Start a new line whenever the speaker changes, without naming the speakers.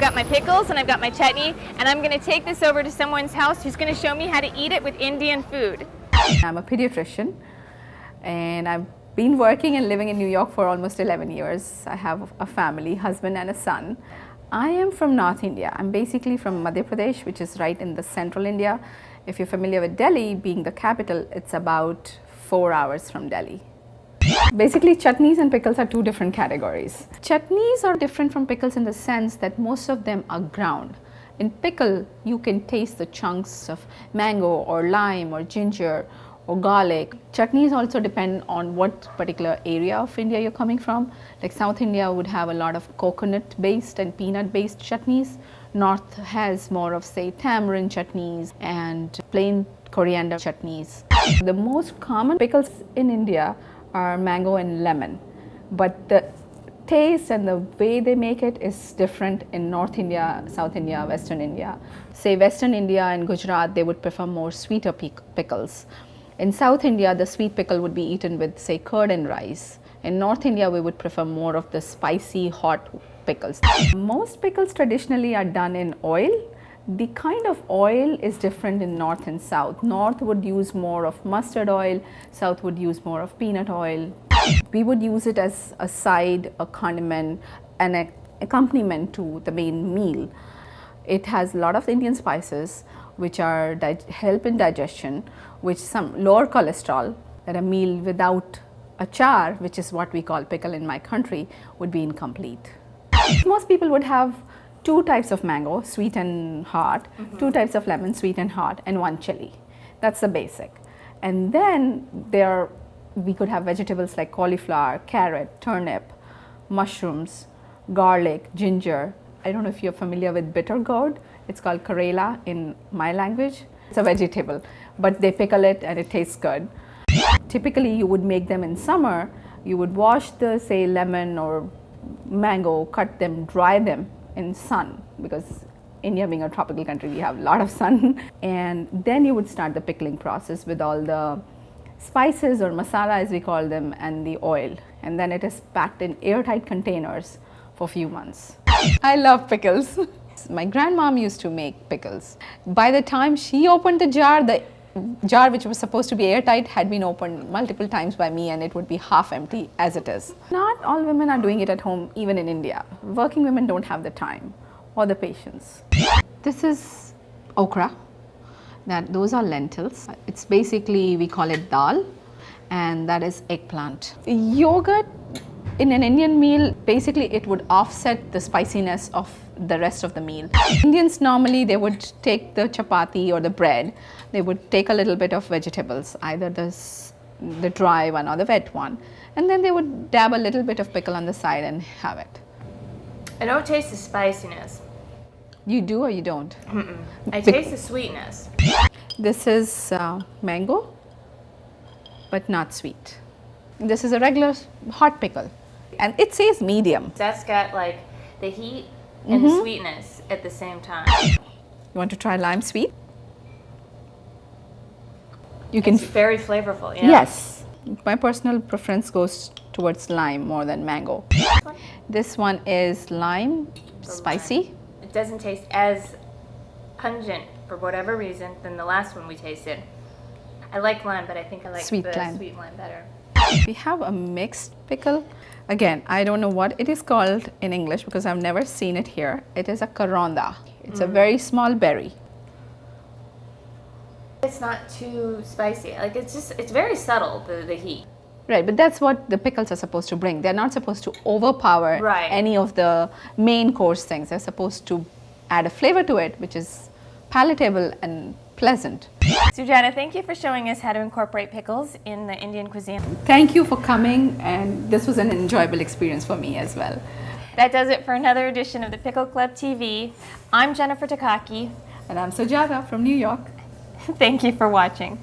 got my pickles and I've got my chutney, and I'm going to take this over to someone's house who's going to show me how to eat it with Indian food.
I'm a pediatrician, and I've been working and living in New York for almost 11 years. I have a family, husband and a son. I am from North India. I'm basically from Madhya Pradesh, which is right in the central India. If you're familiar with Delhi, being the capital, it's about 4 hours from Delhi. Basically, chutneys and pickles are two different categories. Chutneys are different from pickles in the sense that most of them are ground. In pickle, you can taste the chunks of mango or lime or ginger or garlic. Chutneys also depend on what particular area of India you're coming from. Like South India would have a lot of coconut based and peanut based chutneys. North has more of, say, tamarind chutneys and plain coriander chutneys. The most common pickles in India are mango and lemon, but the taste and the way they make it is different in North India, South India, Western India. Say Western India and Gujarat, they would prefer more sweeter pickles. In South India, the sweet pickle would be eaten with, say, curd and rice. In North India, we would prefer more of the spicy, hot pickles. Most pickles traditionally are done in oil. The kind of oil is different in North and South. North would use more of mustard oil, South would use more of peanut oil. We would use it as a side, a condiment, an accompaniment to the main meal. It has a lot of Indian spices which are help in digestion, which some lower cholesterol, that a meal without achar, which is what we call pickle in my country, would be incomplete. Most people would have two types of mango, sweet and hot, two types of lemon, sweet and hot, and one chili. That's the basic. And then we could have vegetables like cauliflower, carrot, turnip, mushrooms, garlic, ginger. I don't know if you're familiar with bitter gourd. It's called karela in my language. It's a vegetable, but they pickle it and it tastes good. Typically, you would make them in summer. You would wash the, say, lemon or mango, cut them, dry them in sun, because India being a tropical country, we have a lot of sun. And then you would start the pickling process with all the spices or masala, as we call them, and the oil. And then it is packed in airtight containers for a few months. I love pickles. My grandmom used to make pickles. By the time she opened the jar which was supposed to be airtight had been opened multiple times by me, and it would be half empty as it is. Not all women are doing it at home, even in India. Working women don't have the time or the patience. This is okra. Those are lentils. It's basically, we call it dal, and that is eggplant. Yogurt in an Indian meal, basically it would offset the spiciness of the rest of the meal. Indians normally, they would take the chapati or the bread, they would take a little bit of vegetables, either the dry one or the wet one, and then they would dab a little bit of pickle on the side and have it.
I don't taste the spiciness.
You do or you don't?
I taste the sweetness.
This is mango, but not sweet. This is a regular hot pickle, and it says medium.
That's got like the heat and the sweetness at the same time.
You want to try lime sweet?
It's very flavorful. Yeah.
Yes. My personal preference goes towards lime more than mango. This one is lime, spicy.
Lime. It doesn't taste as pungent for whatever reason than the last one we tasted. I like lime, but I think I like
sweet
the
lime.
Sweet lime better.
We have a mixed pickle. Again, I don't know what it is called in English because I've never seen it here. It is a karonda. It's a very small berry.
It's not too spicy. Like it's very subtle, the heat.
Right, but that's what the pickles are supposed to bring. They're not supposed to overpower any of the main course things. They're supposed to add a flavor to it, which is palatable and pleasant.
Sujata, thank you for showing us how to incorporate pickles in the Indian cuisine.
Thank you for coming, and this was an enjoyable experience for me as well.
That does it for another edition of the Pickle Club TV. I'm Jennifer Takaki.
And I'm Sujata from New York.
Thank you for watching.